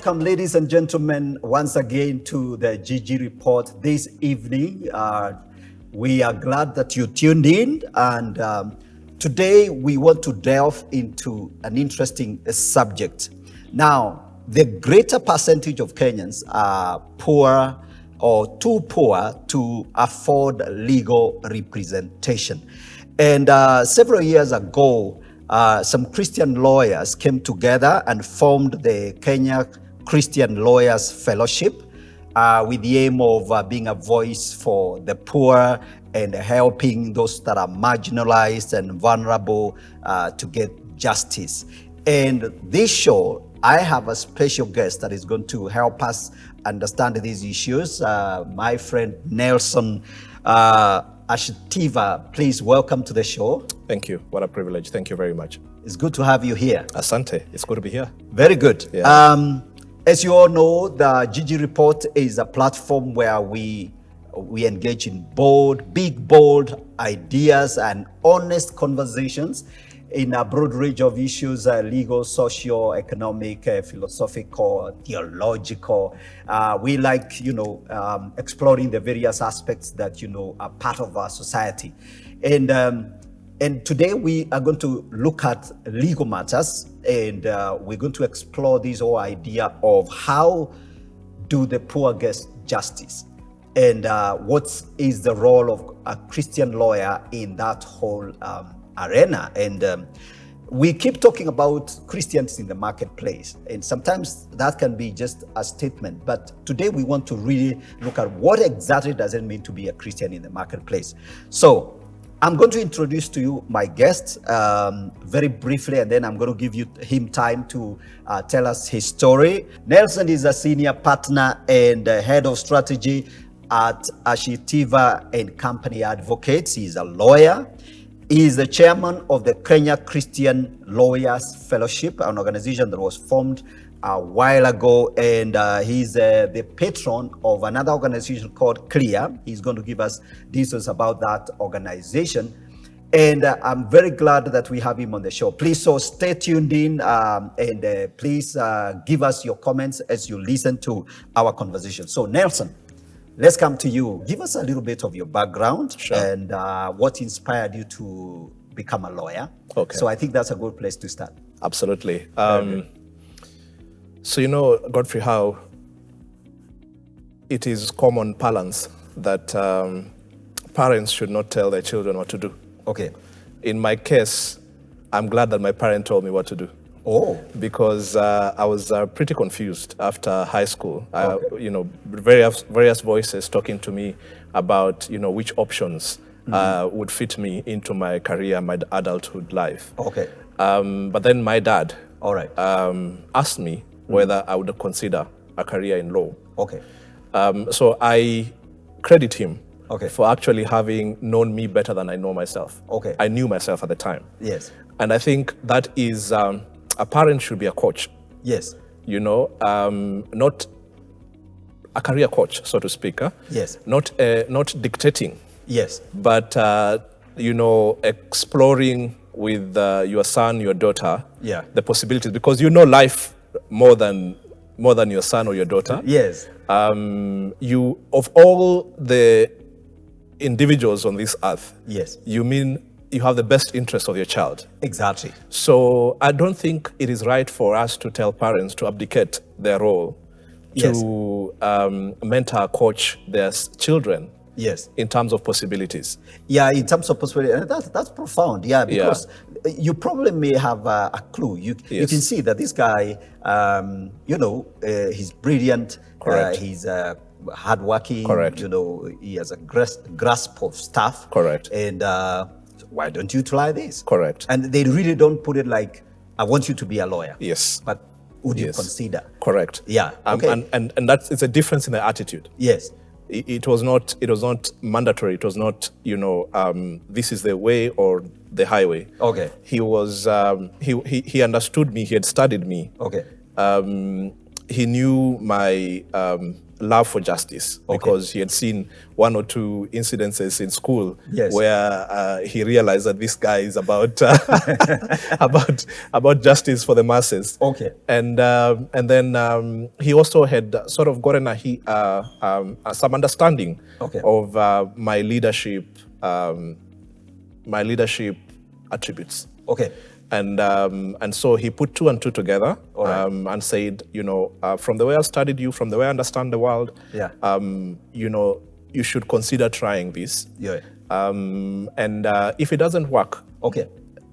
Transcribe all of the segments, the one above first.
Welcome, ladies and gentlemen, once again to the GG Report this evening. We are glad that you tuned in, and today we want to delve into an interesting subject. Now, the greater percentage of Kenyans are poor or too poor to afford legal representation. And several years ago, some Christian lawyers came together and formed the Kenya Christian Lawyers Fellowship with the aim of being a voice for the poor and helping those that are marginalized and vulnerable to get justice. And this show, I have a special guest that is going to help us understand these issues. My friend Nelson Ashitiva, please welcome to the show. Thank you. What a privilege. Thank you very much. It's good to have you here. Asante. It's good to be here. Very good. Yeah. As you all know, the GG Report is a platform where we engage in big, bold ideas and honest conversations in a broad range of issues, legal, social, economic, philosophical, theological. We like, exploring the various aspects that, are part of our society. And today we are going to look at legal matters, and we're going to explore this whole idea of how do the poor get justice, and what is the role of a Christian lawyer in that whole arena. And we keep talking about Christians in the marketplace, and sometimes that can be just a statement, but today we want to really look at what exactly does it mean to be a Christian in the marketplace. So I'm going to introduce to you my guest very briefly, and then I'm going to give him time to tell us his story. Nelson is a senior partner and head of strategy at Ashitiva and Company Advocates. He's a lawyer. He is the chairman of the Kenya Christian Lawyers Fellowship, an organization that was formed a while ago, and he's the patron of another organization called CLEAR. He's going to give us details about that organization, and I'm very glad that we have him on the show. Please, so stay tuned in, and please give us your comments as you listen to our conversation. So Nelson, let's come to you. Give us a little bit of your background. Sure. And what inspired you to become a lawyer. Okay. So I think that's a good place to start. Absolutely. So Godfrey, how it is common parlance that parents should not tell their children what to do. Okay. In my case, I'm glad that my parent told me what to do. Oh. Because I was pretty confused after high school. Okay. Various voices talking to me about which options would fit me into my career, my adulthood life. Okay. But then my dad, all right, asked me whether I would consider a career in law. Okay. So I credit him, okay, for actually having known me better than I know myself. Okay. I knew myself at the time. Yes. And I think that is a parent should be a coach. Yes. Not a career coach, so to speak. Yes. Not dictating. Yes. But exploring with your son, your daughter, yeah, the possibilities, because life more than your son or your daughter. Yes. You, of all the individuals on this earth, yes, you have the best interest of your child. Exactly. So I don't think it is right for us to tell parents to abdicate their role, yes, to mentor, coach their children. Yes. In terms of possibilities. Yeah, in terms of possibilities. That's profound. Yeah, because you probably may have a clue. You can see that this guy, he's brilliant. Correct. He's hardworking. Correct. He has a grasp of stuff. Correct. And why don't you try this? Correct. And they really don't put it like, I want you to be a lawyer. Yes. But would you consider? Correct. Yeah. Okay. And it's a difference in the attitude. Yes. It was not mandatory. It was not, this is the way or the highway. Okay. He was, he understood me. He had studied me. Okay. He knew my love for justice, because he had seen one or two incidences in school where he realized that this guy is about about justice for the masses. Okay. And then he also had sort of gotten some understanding of my leadership attributes. Okay. And so he put two and two together, and said, from the way I studied you, from the way I understand the world, you should consider trying this. Yeah. And if it doesn't work,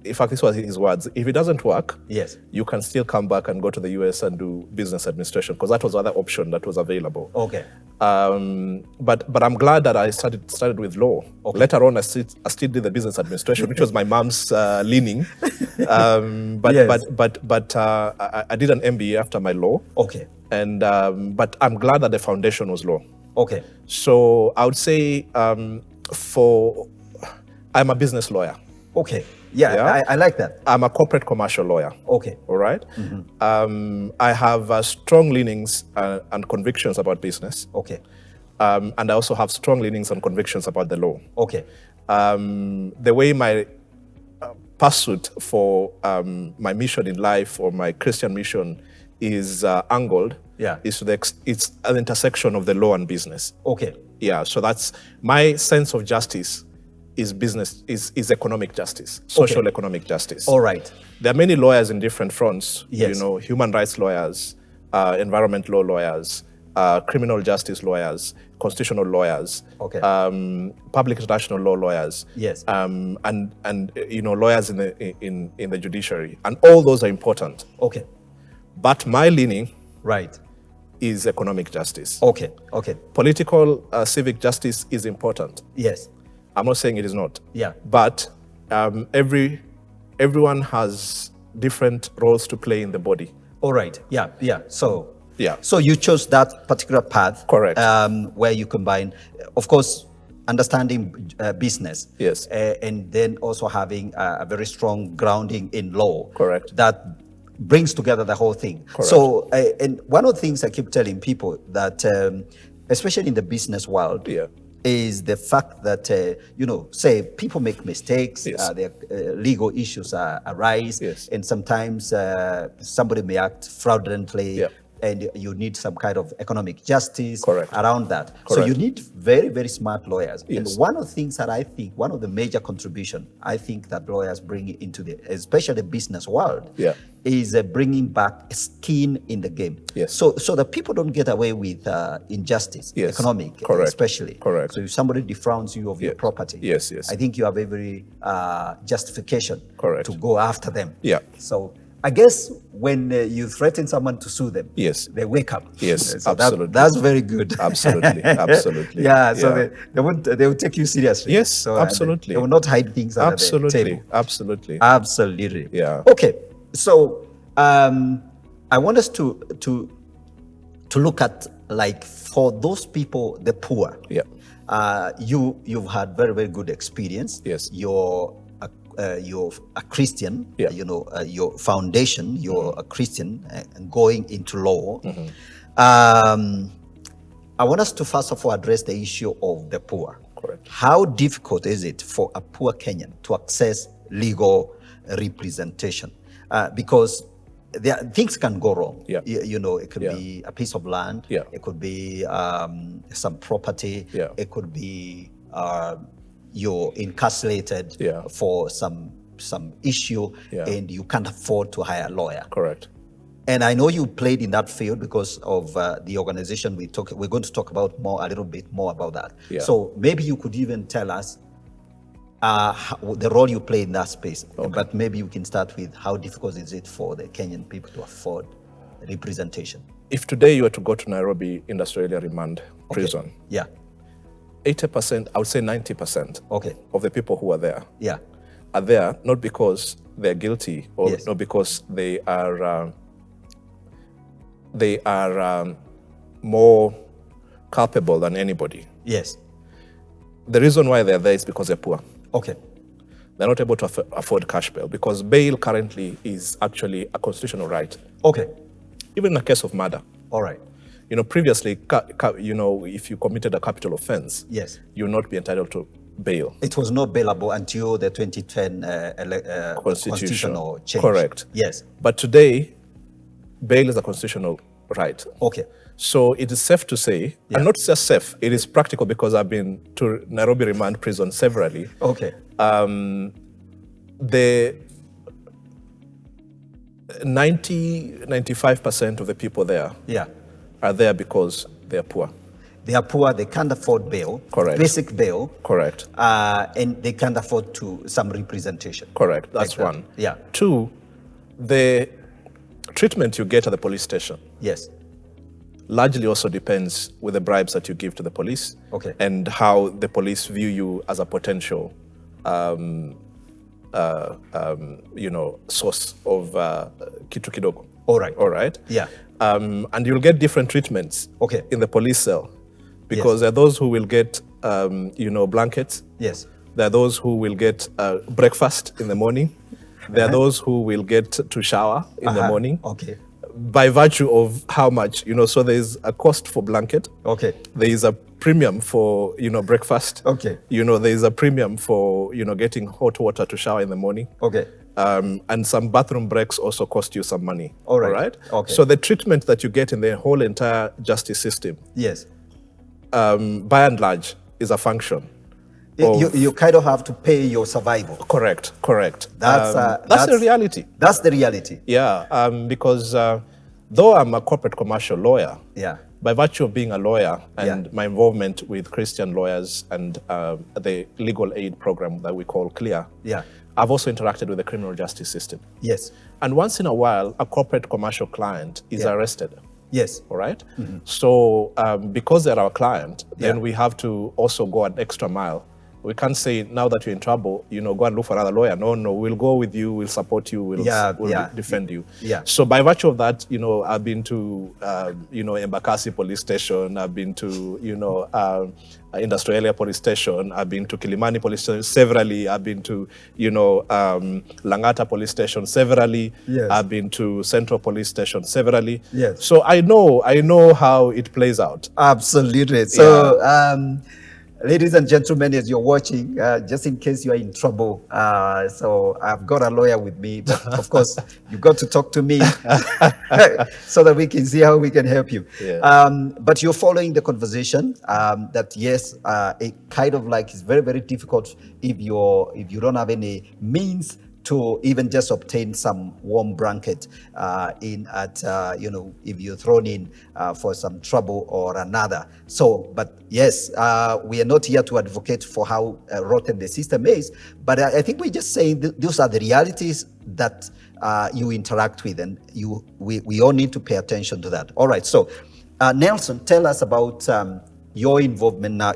in fact, this was his words, if it doesn't work, you can still come back and go to the US and do business administration, because that was the other option that was available. Okay. But I'm glad that I started with law. Later on, I still did the business administration, which was my mom's leaning. But I did an MBA after my law. Okay. And but I'm glad that the foundation was law. Okay. So I would say I'm a business lawyer. Okay. Yeah. I like that. I'm a corporate commercial lawyer. Okay. All right. I have strong leanings and convictions about business. Okay. And I also have strong leanings and convictions about the law. Okay. The way my pursuit for my mission in life, or my Christian mission, is angled, is it's an intersection of the law and business. Okay. Yeah. So that's my sense of justice. Is business, is economic justice, social economic justice. All right. There are many lawyers in different fronts. Yes. Human rights lawyers, environment law lawyers, criminal justice lawyers, constitutional lawyers, public international law lawyers. Yes. And lawyers in the judiciary, and all those are important. Okay. But my leaning, is economic justice. Okay. Okay. Political civic justice is important. Yes. I'm not saying it is not. Yeah. But everyone has different roles to play in the body. All right. Yeah. Yeah. So you chose that particular path. Correct. Where you combine, of course, understanding business. Yes. And then also having a very strong grounding in law. Correct. That brings together the whole thing. Correct. So, and one of the things I keep telling people that, especially in the business world, is the fact that, say people make mistakes, their legal issues arise, and sometimes somebody may act fraudulently, and you need some kind of economic justice around that. So you need very, very smart lawyers. And one of the things that I think, one of the major contribution I think that lawyers bring into especially the business world, is bringing back skin in the game. So that people don't get away with injustice, economic, especially. So if somebody defrauds you of your property, I think you have every justification to go after them. So I guess when you threaten someone to sue them, they wake up. Yes, so absolutely. That's very good. Absolutely, absolutely. So they will take you seriously. Yes, so, absolutely. They will not hide things under the table. Absolutely. Absolutely. Yeah. Okay, so I want us to look at, like, for those people, the poor. You've had very, very good experience. You're a Christian, your foundation, you're a Christian, going into law. I want us to first of all address the issue of the poor. How difficult is it for a poor Kenyan to access legal representation? Because things can go wrong. It could be a piece of land, it could be some property, it could be you're incarcerated for some issue, and you can't afford to hire a lawyer. And I know you played in that field because of the organization we're going to talk about a little bit more about that. So maybe you could even tell us the role you play in that space. But maybe you can start with how difficult is it for the Kenyan people to afford representation? If today you were to go to Nairobi Industrial Area Remand Prison, 80%, I would say 90% of the people who are there are there not because they're guilty or not because they are more culpable than anybody. The reason why they're there is because they're poor. They're not able to afford cash bail, because bail currently is actually a constitutional right. Even in a case of murder. previously, if you committed a capital offense, yes, you'll not be entitled to bail. It was not bailable until the 2010 constitutional change. Correct. Yes. But today, bail is a constitutional right. Okay. So it is safe to say, and not just safe, it is practical because I've been to Nairobi Remand Prison severally. Okay. The 95% of the people there are there because they are poor. They are poor, they can't afford bail. Correct. Basic bail. Correct. And they can't afford some representation. Correct. That's like that. One. Yeah. Two, the treatment you get at the police station. Yes. Largely also depends with the bribes that you give to the police. Okay. And how the police view you as a potential source of kitu kidogo. All right. All right. Yeah. And you'll get different treatments. Okay. In the police cell, because there are those who will get, blankets. Yes. There are those who will get breakfast in the morning. There are those who will get to shower in the morning. Okay. By virtue of how much, so there is a cost for blanket. Okay. There is a premium for, breakfast. Okay. There is a premium for, getting hot water to shower in the morning. Okay. And some bathroom breaks also cost you some money. All right. All right? Okay. So the treatment that you get in the whole entire justice system, yes, by and large, is a function. You kind of have to pay your survival. Correct. That's the reality. That's the reality. Yeah, because though I'm a corporate commercial lawyer, by virtue of being a lawyer and my involvement with Christian lawyers and the legal aid program that we call CLEAR, I've also interacted with the criminal justice system. Yes. And once in a while, a corporate commercial client is arrested. Yes. All right? Mm-hmm. So because they're our client, then we have to also go an extra mile. We can't say, now that you're in trouble, go and look for another lawyer. No, we'll go with you, we'll support you, we'll defend you. Yeah. So by virtue of that, I've been to, Embakasi police station, I've been to, Industrial police station, I've been to Kilimani police station severally, I've been to, Langata police station severally, I've been to Central police station severally. Yes. So I know how it plays out. Absolutely. So, ladies and gentlemen, as you're watching, just in case you are in trouble, so I've got a lawyer with me, but of course, you've got to talk to me so that we can see how we can help you. Yeah. But you're following the conversation that yes, it kind of like is very, very difficult if you don't have any means to even just obtain some warm blanket if you're thrown in for some trouble or another. So, but yes, we are not here to advocate for how rotten the system is, but I think we're just saying those are the realities that you interact with, and we all need to pay attention to that. All right, so Nelson, tell us about your involvement now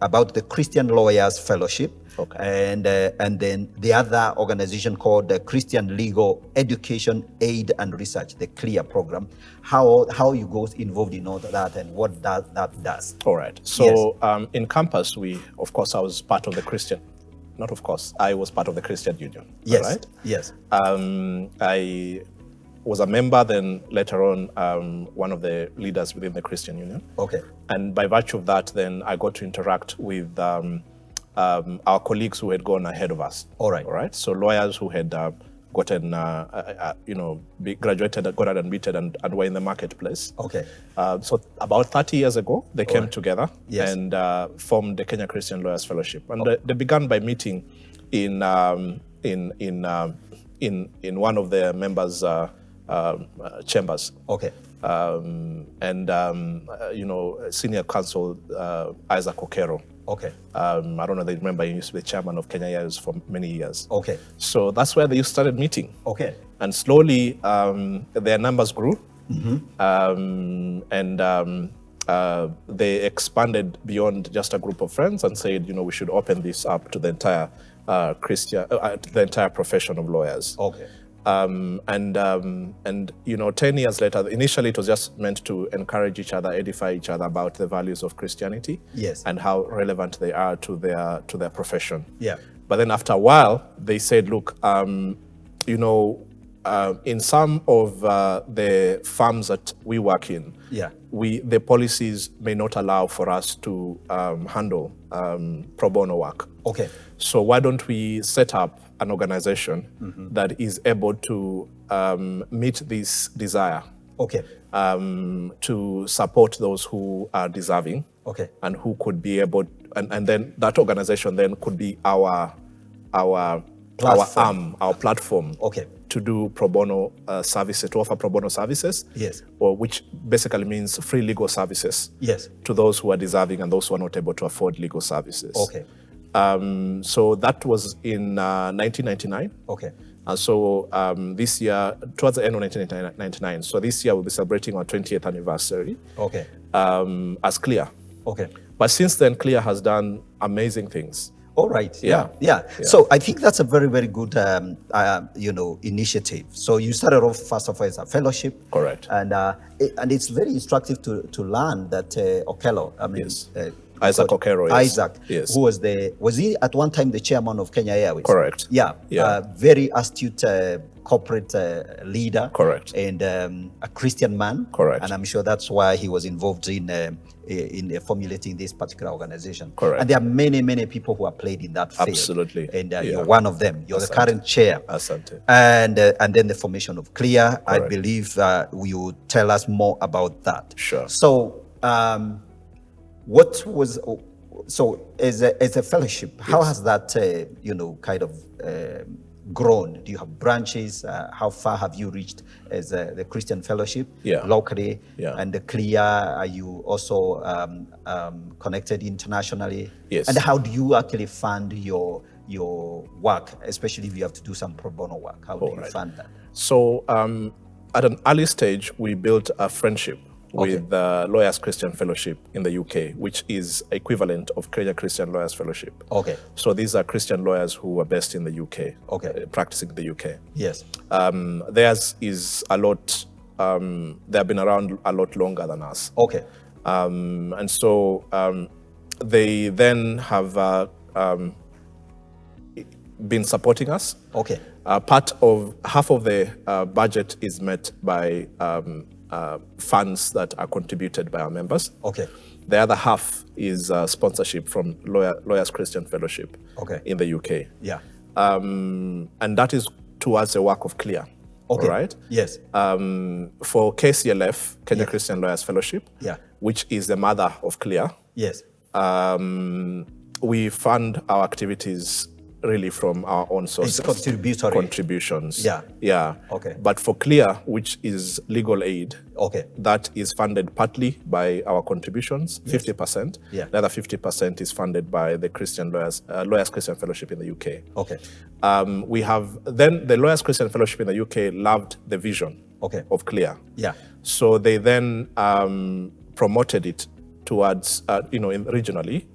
about the Christian Lawyers Fellowship. Okay. And then the other organization called the Christian Legal Education Aid and Research, the CLEAR program. How you go involved in all that and what that does. All right. So in campus, I was part of the Christian. I was part of the Christian Union. Yes. Right? Yes. I was a member, then later on one of the leaders within the Christian Union. Okay. And by virtue of that, then I got to interact with our colleagues who had gone ahead of us. All right. All right. So lawyers who had gotten, graduated, got admitted, and were in the marketplace. Okay. So about 30 years ago, they came together and formed the Kenya Christian Lawyers Fellowship. And they began by meeting in one of their members' chambers. Okay. Senior counsel Isaac Okero. Okay. I don't know if they remember, he used to be the chairman of Kenya Years for many years. Okay. So that's where they started meeting. Okay. And slowly their numbers grew. Mm-hmm. They expanded beyond just a group of friends and said, we should open this up to the entire the entire profession of lawyers. Okay. 10 years later, initially it was just meant to encourage each other, edify each other about the values of Christianity. Yes. And how relevant they are to their profession. Yeah. But then after a while, they said, look, in some of the farms that we work in, the policies may not allow for us to handle pro bono work. Okay. So why don't we set up an organization that is able to meet this desire? Okay. To support those who are deserving. Okay. And who could be able, and then that organization then could be our arm, our platform. Okay. To do pro bono services, to offer pro bono services. Yes. Or which basically means free legal services. Yes. To those who are deserving and those who are not able to afford legal services. Okay. So that was in 1999. Okay. And so this year, towards the end of 1999, so this year we'll be celebrating our 20th anniversary. Okay. As CLEAR. Okay. But since then, CLEAR has done amazing things. All right. Yeah. So I think that's a very, very good, initiative. So you started off first of all as a fellowship. Correct. And it's very instructive to learn that Okello, yes. Isaac Okero, yes. Isaac, yes. who was he at one time the chairman of Kenya Airways? Correct. Yeah. Very astute corporate leader. Correct. And a Christian man. Correct. And I'm sure that's why he was involved in formulating this particular organization. Correct. And there are many, many people who have played in that field. Absolutely. And you're one of them. You're the current chair. Asante. And then the formation of CLEAR. Correct. I believe you tell us more about that. Sure. So what was as a fellowship? Yes. How has that kind of grown? Do you have branches? How far have you reached as the Christian fellowship locally? Yeah. And the CLEAR, are you also connected internationally? Yes. And how do you actually fund your work, especially if you have to do some pro bono work? How do you fund that? So at an early stage, we built a friendship with the Lawyers Christian Fellowship in the UK, which is equivalent of Kenya Christian Lawyers Fellowship. Okay. So these are Christian lawyers who are based in the UK, practicing in the UK. Yes. Theirs is a lot, they have been around a lot longer than us. Okay. And so they then have been supporting us. Okay. Half of the budget is met by funds that are contributed by our members. Okay. The other half is sponsorship from Lawyers Christian Fellowship in the UK. Yeah. And that is towards the work of CLEAR. Okay. All right? Yes. For KCLF, Kenya Christian Lawyers Fellowship, which is the mother of CLEAR, yes. We fund our activities really from our own sources. It's contributions. Yeah. Okay. But for CLEAR, which is legal aid, that is funded partly by our contributions, 50%. Yeah. The other 50% is funded by the Lawyers Christian Fellowship in the UK. Okay. We have then the Lawyers Christian Fellowship in the UK loved the vision of CLEAR. Yeah. So they then promoted it towards, regionally,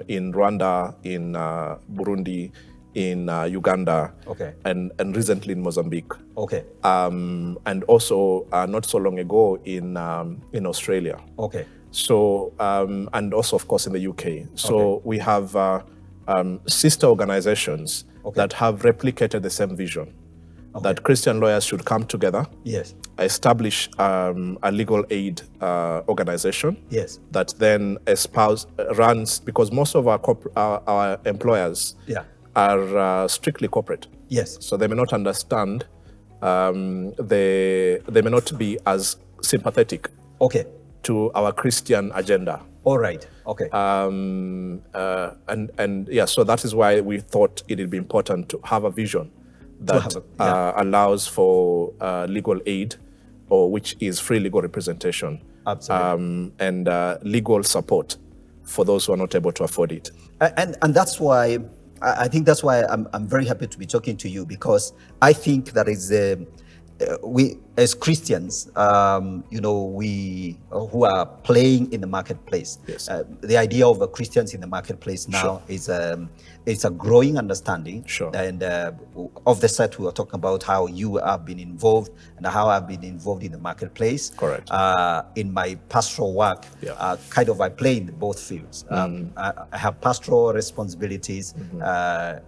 in Rwanda, in Burundi, in Uganda, and recently in Mozambique. Okay. And also not so long ago in Australia. Okay. So and also of course in the UK. So we have sister organizations that have replicated the same vision. That Christian lawyers should come together, establish a legal aid organization that then runs, because most of our employers are strictly corporate. Yes. So they may not understand, they may not be as sympathetic to our Christian agenda. All right. Okay. So that is why we thought it would be important to have a vision that allows for legal aid, or which is free legal representation. Absolutely. And legal support for those who are not able to afford it. And that's why, I think that's why I'm very happy to be talking to you, because I think that is we as Christians, we who are playing in the marketplace. Yes. The idea of Christians in the marketplace now is it's a growing understanding. Sure. And of the set, we were talking about how you have been involved and how I've been involved in the marketplace. Correct. In my pastoral work, kind of I play in both fields. I have pastoral responsibilities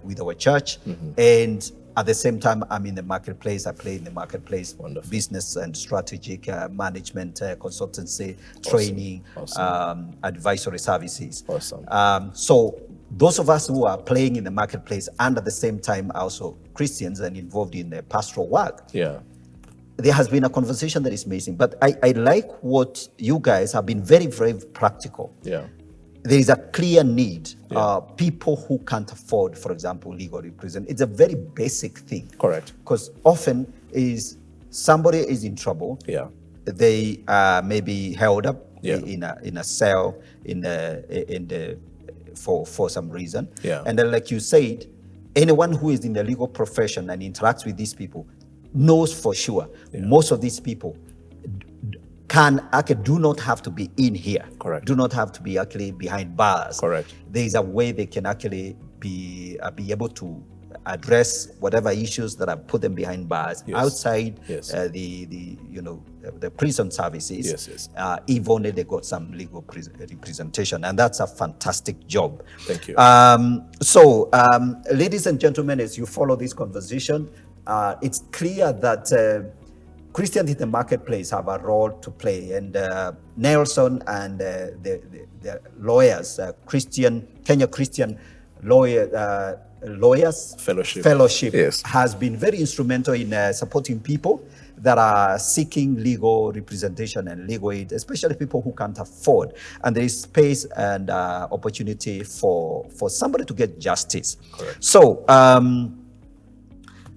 with our church, and At the same time, I'm in the marketplace. I play in the marketplace. Wonderful. Business and strategic management, consultancy, training, advisory services. Awesome. So those of us who are playing in the marketplace and at the same time also Christians and involved in the pastoral work, there has been a conversation that is amazing. But I like what you guys have been very, very practical. There is a clear need. People who can't afford, for example, legal representation. It's a very basic thing. Correct. Because often somebody is in trouble. They may be held up in a cell for some reason. And then, like you said, anyone who is in the legal profession and interacts with these people knows for sure most of these people do not have to be in here. Correct. Do not have to be actually behind bars. Correct. There is a way they can actually be able to address whatever issues that have put them behind bars outside the prison services. Even if they got some legal representation, and that's a fantastic job. Thank you. So, ladies and gentlemen, as you follow this conversation, it's clear that Christians in the marketplace have a role to play, and Nelson and the lawyers, Kenya Christian Lawyers Fellowship has been very instrumental in supporting people that are seeking legal representation and legal aid, especially people who can't afford. And there is space and opportunity for somebody to get justice. Correct. So,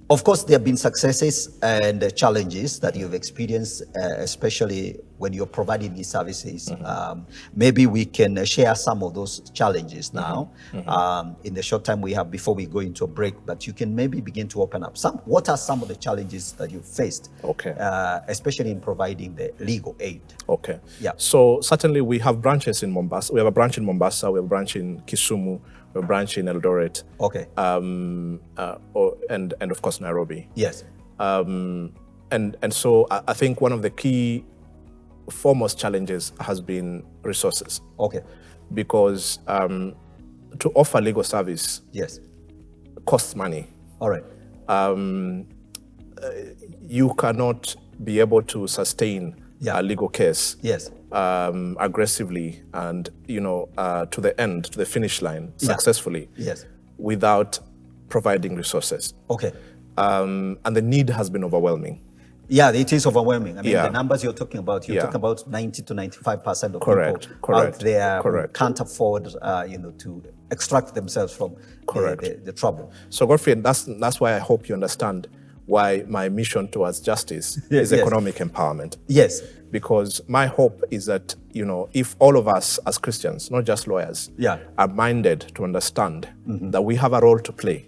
of course, there have been successes and challenges that you've experienced, especially when you're providing these services. Maybe we can share some of those challenges now in the short time we have before we go into a break, but you can maybe begin to open up. What are some of the challenges that you faced, especially in providing the legal aid? So certainly we have branches in Mombasa. We have a branch in Mombasa, we have a branch in Kisumu, a branch in Eldoret, and of course Nairobi. And so I think one of the key foremost challenges has been resources. Because to offer legal service costs money. You cannot be able to sustain a legal case aggressively and to the end, to the finish line successfully without providing resources. And the need has been overwhelming. It is overwhelming. I mean, the numbers you're talking about, you're talking about 90 to 95% of people out there who can't afford, to extract themselves from the trouble. So, Godfrey, that's why I hope you understand why my mission towards justice is economic empowerment. Because my hope is that, if all of us as Christians, not just lawyers, are minded to understand that we have a role to play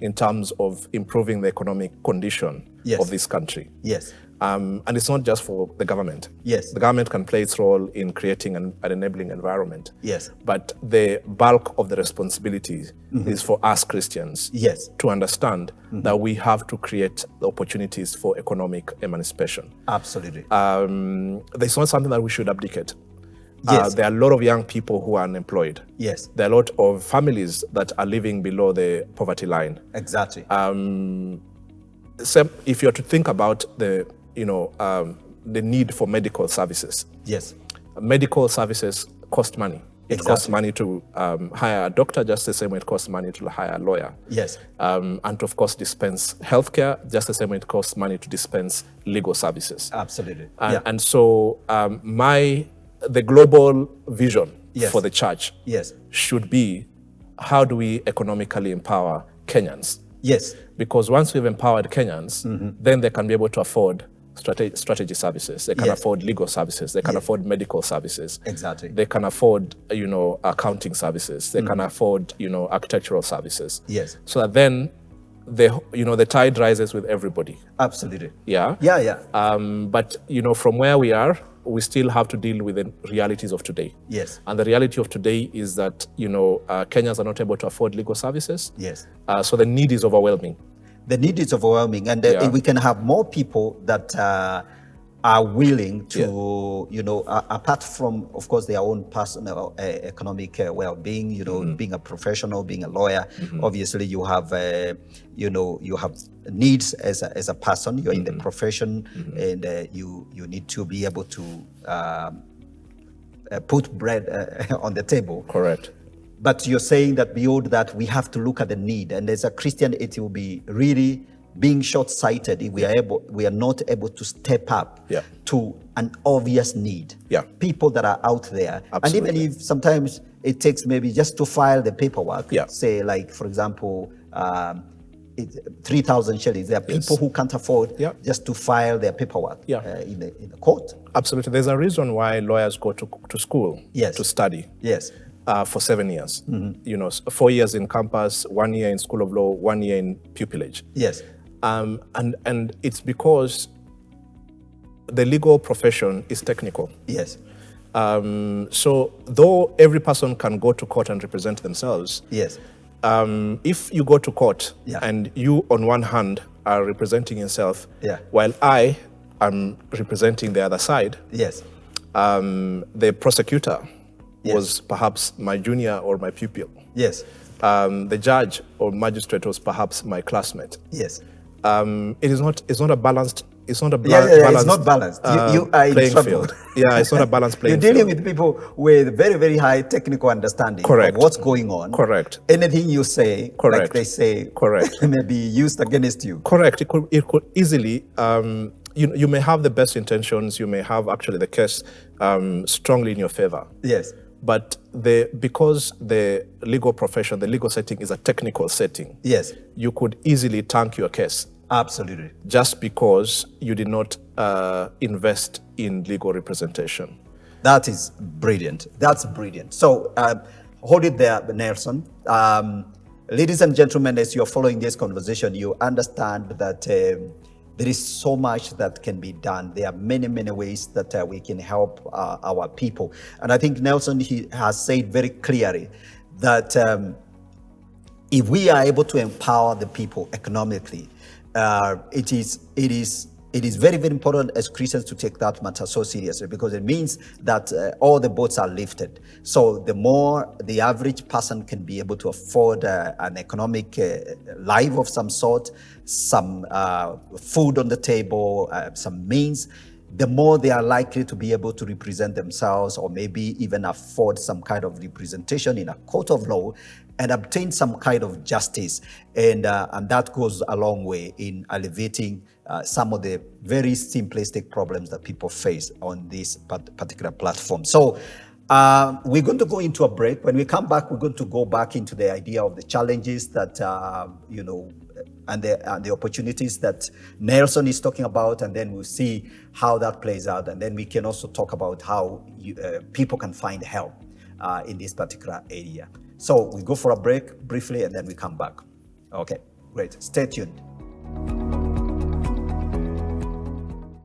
in terms of improving the economic condition of this country. And it's not just for the government. The government can play its role in creating an enabling environment. But the bulk of the responsibility is for us Christians to understand that we have to create the opportunities for economic emancipation. Absolutely. There's not something that we should abdicate. There are a lot of young people who are unemployed. There are a lot of families that are living below the poverty line. So if you're to think about the need for medical services. Medical services cost money. It costs money to hire a doctor, just the same way it costs money to hire a lawyer. And to, of course, dispense healthcare, just the same way it costs money to dispense legal services. And so the global vision for the church should be, how do we economically empower Kenyans? Because once we've empowered Kenyans, then they can be able to afford strategy services. They can afford legal services. They can afford medical services. They can afford, accounting services. They can afford, architectural services. So that then the tide rises with everybody. But from where we are, we still have to deal with the realities of today. And the reality of today is that, Kenyans are not able to afford legal services. So the need is overwhelming. The need is overwhelming, and we can have more people that are willing to, apart from, of course, their own personal economic well-being, being a professional, being a lawyer, obviously you have, you have needs as a person. You're in the profession, and you need to be able to put bread on the table. Correct. But you're saying that beyond that, we have to look at the need. And as a Christian, it will be really being short-sighted if we are not able to step up to an obvious need. People that are out there. Absolutely. And even if sometimes it takes maybe just to file the paperwork, say like, for example, 3,000 shillings. There are people who can't afford just to file their paperwork in the court. Absolutely. There's a reason why lawyers go to school to study. For 7 years. 4 years in campus, 1 year in school of law, 1 year in pupillage. And it's because the legal profession is technical. So though every person can go to court and represent themselves, if you go to court and you on one hand are representing yourself, while I am representing the other side, the prosecutor was perhaps my junior or my pupil. The judge or magistrate was perhaps my classmate. It's not a balanced. It's not a it's not balanced. You are in trouble. Field. It's not a balanced playing field. You're dealing field. with people with very, very high technical understanding of what's going on. Anything you say, like they say, may be used against you. It could easily. You may have the best intentions. You may have actually the case strongly in your favor. But because the legal profession, the legal setting is a technical setting, you could easily tank your case. Absolutely. Just because you did not invest in legal representation. That is brilliant. That's brilliant. So hold it there, Nelson. Ladies and gentlemen, as you're following this conversation, you understand that there is so much that can be done. There are many, many ways that we can help our people. And I think Nelson, he has said very clearly that if we are able to empower the people economically, it is very, very important as Christians to take that matter so seriously, because it means that all the boats are lifted. So the more the average person can be able to afford an economic life of some sort, some food on the table, some means, the more they are likely to be able to represent themselves, or maybe even afford some kind of representation in a court of law and obtain some kind of justice. And that goes a long way in alleviating some of the very simplistic problems that people face on this particular platform. So we're going to go into a break. When we come back, we're going to go back into the idea of the challenges that, and the opportunities that Nelson is talking about, and then we'll see how that plays out. And then we can also talk about how people can find help in this particular area. So we go for a break briefly, and then we come back. Okay, great. Stay tuned.